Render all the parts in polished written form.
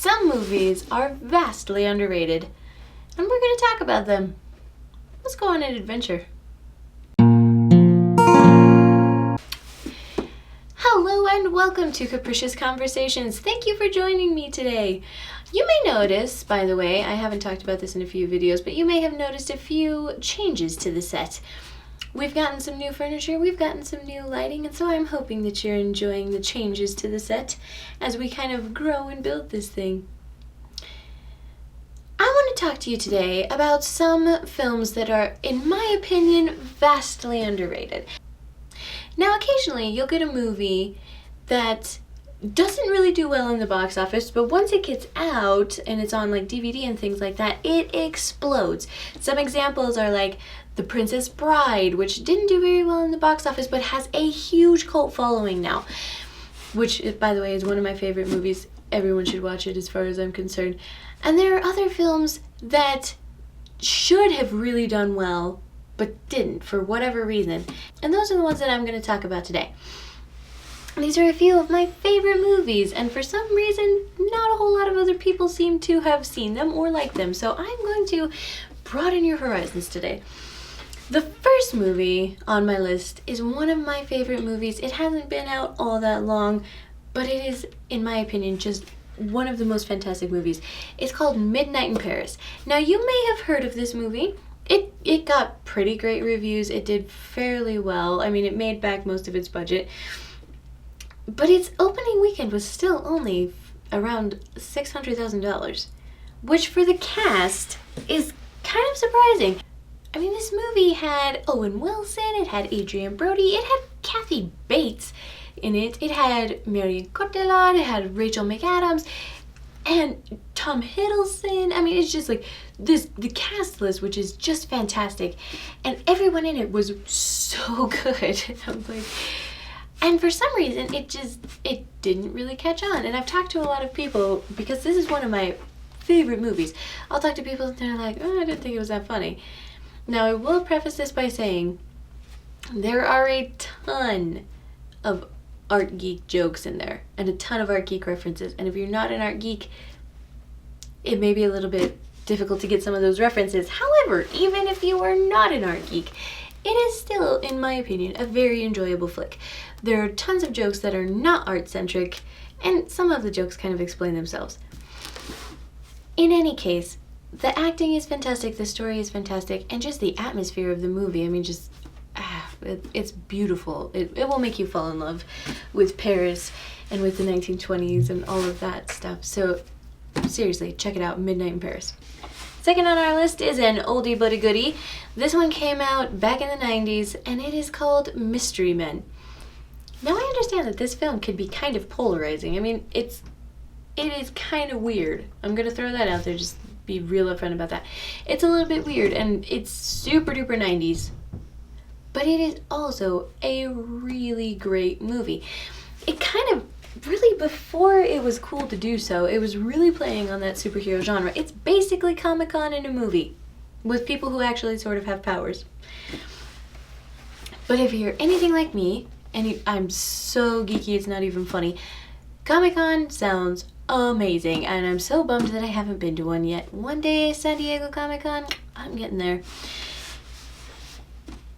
Some movies are vastly underrated, and we're going to talk about them. Let's go on an adventure. Hello and welcome to Capricious Conversations. Thank you for joining me today. You may notice, by the way, I haven't talked about this in a few videos, but you may have noticed a few changes to the set. We've gotten some new furniture, we've gotten some new lighting, and so I'm hoping that you're enjoying the changes to the set as we kind of grow and build this thing. I want to talk to you today about some films that are, in my opinion, vastly underrated. Now, occasionally you'll get a movie that doesn't really do well in the box office, but once it gets out and it's on like DVD and things like that, it explodes. Some examples are like The Princess Bride, which didn't do very well in the box office but has a huge cult following now, which, by the way, is one of my favorite movies. Everyone should watch it as far as I'm concerned. And there are other films that should have really done well but didn't for whatever reason. And those are the ones that I'm going to talk about today. These are a few of my favorite movies, and for some reason, not a whole lot of other people seem to have seen them or like them, so I'm going to broaden your horizons today. The first movie on my list is one of my favorite movies. It hasn't been out all that long, but it is, in my opinion, just one of the most fantastic movies. It's called Midnight in Paris. Now, you may have heard of this movie. It got pretty great reviews. It did fairly well. I mean, it made back most of its budget. But its opening weekend was still only around $600,000, which for the cast is kind of surprising. I mean, this movie had Owen Wilson, it had Adrian Brody, it had Kathy Bates in it, it had Marion Cotillard, it had Rachel McAdams, and Tom Hiddleston. I mean, it's just like the cast list, which is just fantastic, and everyone in it was so good. I'm like, and for some reason, it didn't really catch on. And I've talked to a lot of people, because this is one of my favorite movies. I'll talk to people and they're like, oh, I didn't think it was that funny. Now, I will preface this by saying there are a ton of art geek jokes in there and a ton of art geek references. And if you're not an art geek, it may be a little bit difficult to get some of those references. However, even if you are not an art geek, it is still, in my opinion, a very enjoyable flick. There are tons of jokes that are not art-centric, and some of the jokes kind of explain themselves. In any case, the acting is fantastic, the story is fantastic, and just the atmosphere of the movie, I mean, just, it's beautiful. It will make you fall in love with Paris and with the 1920s and all of that stuff. So, seriously, check it out, Midnight in Paris. Second on our list is an oldie but a goodie. This one came out back in the 90s, and it is called Mystery Men. Now, I understand that this film could be kind of polarizing. I mean, it is kind of weird. I'm going to throw that out there, just be real upfront about that. It's a little bit weird, and it's super duper 90s, but it is also a really great movie. It kind of, really before it was cool to do so, it was really playing on that superhero genre. It's basically Comic-Con in a movie, with people who actually sort of have powers. But if you're anything like me, and I'm so geeky it's not even funny, Comic-Con sounds amazing, and I'm so bummed that I haven't been to one yet. One day, San Diego Comic-Con, I'm getting there.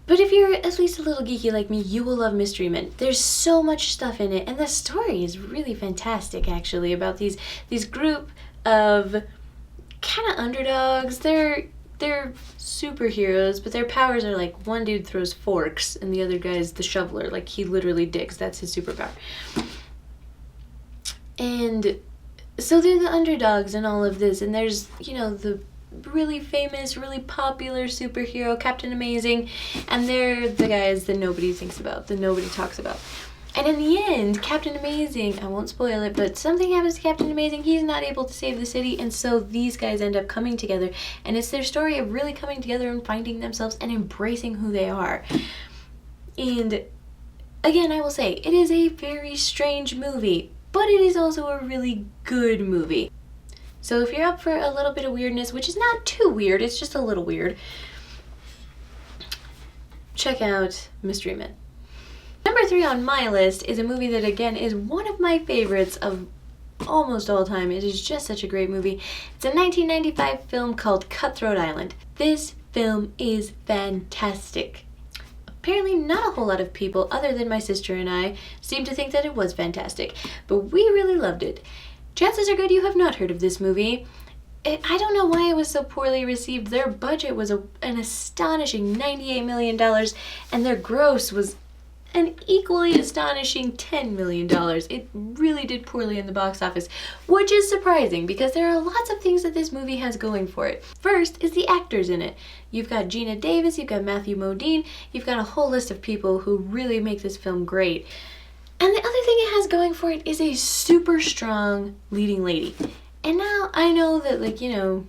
But if you're at least a little geeky like me, you will love Mystery Men. There's so much stuff in it, and the story is really fantastic, actually, about these group of kind of underdogs. They're superheroes, but their powers are like, one dude throws forks, and the other guy's the shoveler. Like, he literally digs. That's his superpower. And so they're the underdogs in all of this, and there's, you know, the really famous, really popular superhero, Captain Amazing, and they're the guys that nobody thinks about, that nobody talks about. And in the end, Captain Amazing, I won't spoil it, but something happens to Captain Amazing, he's not able to save the city, and so these guys end up coming together, and it's their story of really coming together and finding themselves and embracing who they are. And again, I will say, it is a very strange movie, but it is also a really good movie. So if you're up for a little bit of weirdness, which is not too weird, it's just a little weird, check out Mystery Men. Number 3 on my list is a movie that, again, is one of my favorites of almost all time. It is just such a great movie. It's a 1995 film called Cutthroat Island. This film is fantastic. Apparently not a whole lot of people, other than my sister and I, seem to think that it was fantastic, but we really loved it. Chances are good you have not heard of this movie. I don't know why it was so poorly received. Their budget was an astonishing $98 million, and their gross was an equally astonishing $10 million. It really did poorly in the box office, which is surprising because there are lots of things that this movie has going for it. First is the actors in it. You've got Gina Davis, you've got Matthew Modine, you've got a whole list of people who really make this film great. And the other thing it has going for it is a super strong leading lady. And now I know that, like, you know,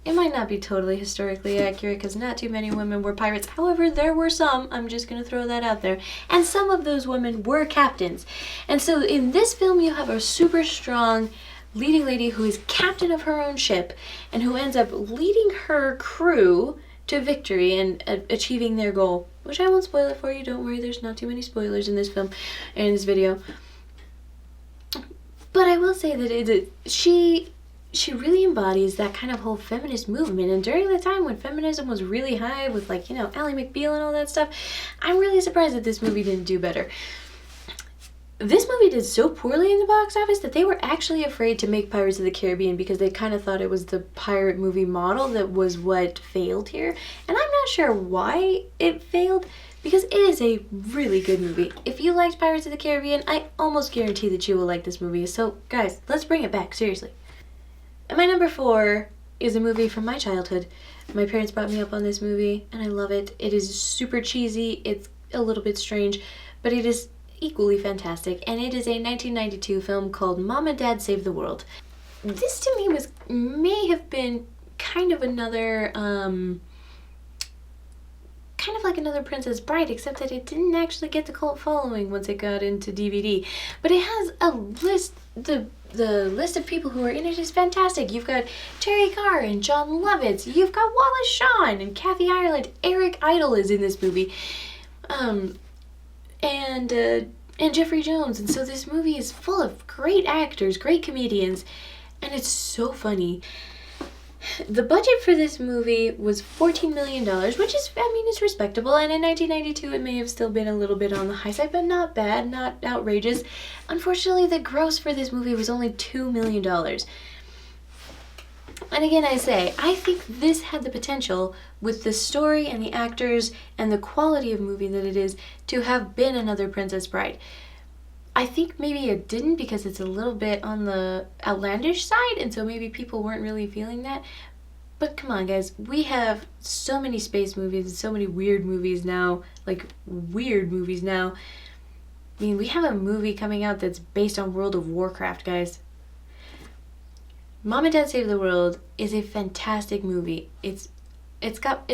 it might not be totally historically accurate because not too many women were pirates. However, there were some. I'm just going to throw that out there. And some of those women were captains. And so in this film, you have a super strong leading lady who is captain of her own ship and who ends up leading her crew to victory and achieving their goal. Which I won't spoil it for you. Don't worry, there's not too many spoilers in this film, in this video. But I will say that she really embodies that kind of whole feminist movement. And during the time when feminism was really high with, like, you know, Ally McBeal and all that stuff, I'm really surprised that this movie didn't do better. This movie did so poorly in the box office that they were actually afraid to make Pirates of the Caribbean because they kind of thought it was the pirate movie model that was what failed here. And I'm not sure why it failed because it is a really good movie. If you liked Pirates of the Caribbean, I almost guarantee that you will like this movie. So guys, let's bring it back, seriously. And my number 4 is a movie from my childhood. My parents brought me up on this movie and I love it. It is super cheesy, it's a little bit strange, but it is equally fantastic, and it is a 1992 film called Mom and Dad Save the World. This to me may have been kind of another kind of like another Princess Bride, except that it didn't actually get the cult following once it got into DVD. But it has a list, the list of people who are in it is fantastic. You've got Terry Carr and John Lovitz. You've got Wallace Shawn and Kathy Ireland. Eric Idle is in this movie. And Jeffrey Jones. And so this movie is full of great actors, great comedians, and it's so funny. The budget for this movie was $14 million, which is, I mean, it's respectable. And in 1992, it may have still been a little bit on the high side, but not bad, not outrageous. Unfortunately, the gross for this movie was only $2 million. And again, I say, I think this had the potential, with the story and the actors and the quality of movie that it is, to have been another Princess Bride. I think maybe it didn't because it's a little bit on the outlandish side, and so maybe people weren't really feeling that. But come on, guys, we have so many space movies and so many weird movies now, like weird movies now. I mean, we have a movie coming out that's based on World of Warcraft, guys. Mom and Dad Save the World is a fantastic movie. It's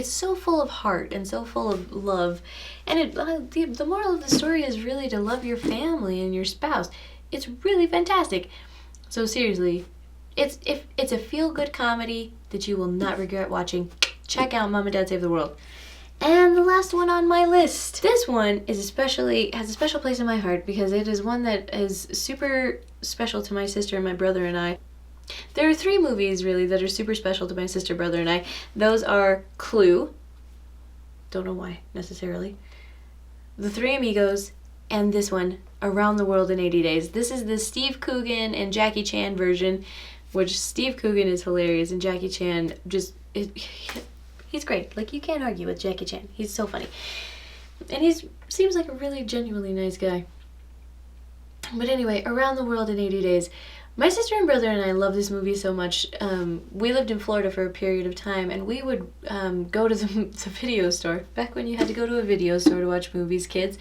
so full of heart and so full of love, and the moral of the story is really to love your family and your spouse. It's really fantastic. So seriously, it's a feel-good comedy that you will not regret watching. Check out Mom and Dad Save the World. And the last one on my list. This one has a special place in my heart because it is one that is super special to my sister and my brother and I. There are 3 movies, really, that are super special to my sister, brother, and I. Those are Clue. Don't know why, necessarily. The Three Amigos, and this one, Around the World in 80 Days. This is the Steve Coogan and Jackie Chan version, which Steve Coogan is hilarious, and Jackie Chan he's great. Like, you can't argue with Jackie Chan. He's so funny. And seems like a really genuinely nice guy. But anyway, Around the World in 80 Days. My sister and brother and I love this movie so much. We lived in Florida for a period of time, and we would go to the video store. Back when you had to go to a video store to watch movies, kids.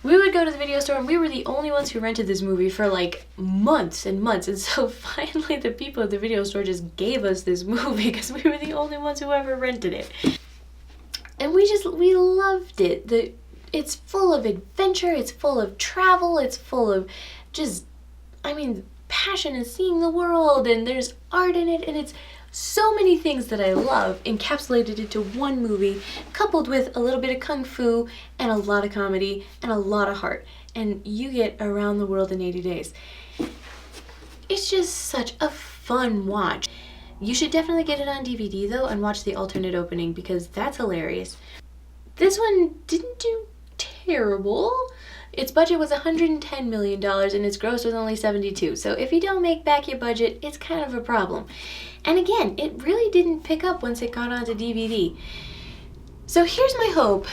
We would go to the video store, and we were the only ones who rented this movie for like months and months. And so finally the people at the video store just gave us this movie because we were the only ones who ever rented it. And we loved it. It's full of adventure, it's full of travel, it's full of passion and seeing the world, and there's art in it, and it's so many things that I love encapsulated into one movie, coupled with a little bit of kung fu and a lot of comedy and a lot of heart, and you get Around the World in 80 Days. It's just such a fun watch. You should definitely get it on DVD though and watch the alternate opening because that's hilarious. This one didn't do terrible. Its budget was $110 million and its gross was only 72. So if you don't make back your budget, it's kind of a problem. And again, it really didn't pick up once it got onto DVD. So here's my hope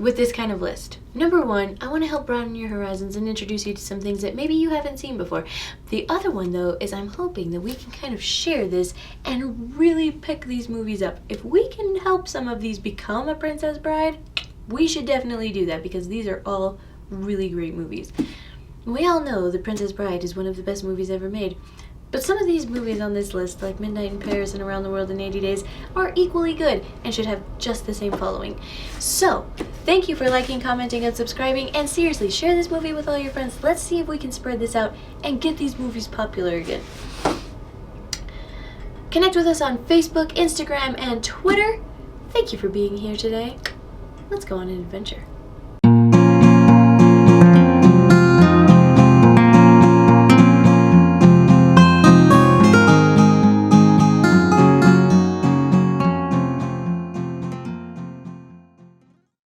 with this kind of list. Number one, I want to help broaden your horizons and introduce you to some things that maybe you haven't seen before. The other one though is I'm hoping that we can kind of share this and really pick these movies up. If we can help some of these become a Princess Bride, we should definitely do that because these are all really great movies. We all know The Princess Bride is one of the best movies ever made. But some of these movies on this list, like Midnight in Paris and Around the World in 80 Days, are equally good and should have just the same following. So, thank you for liking, commenting, and subscribing, and seriously, share this movie with all your friends. Let's see if we can spread this out and get these movies popular again. Connect with us on Facebook, Instagram, and Twitter. Thank you for being here today. Let's go on an adventure.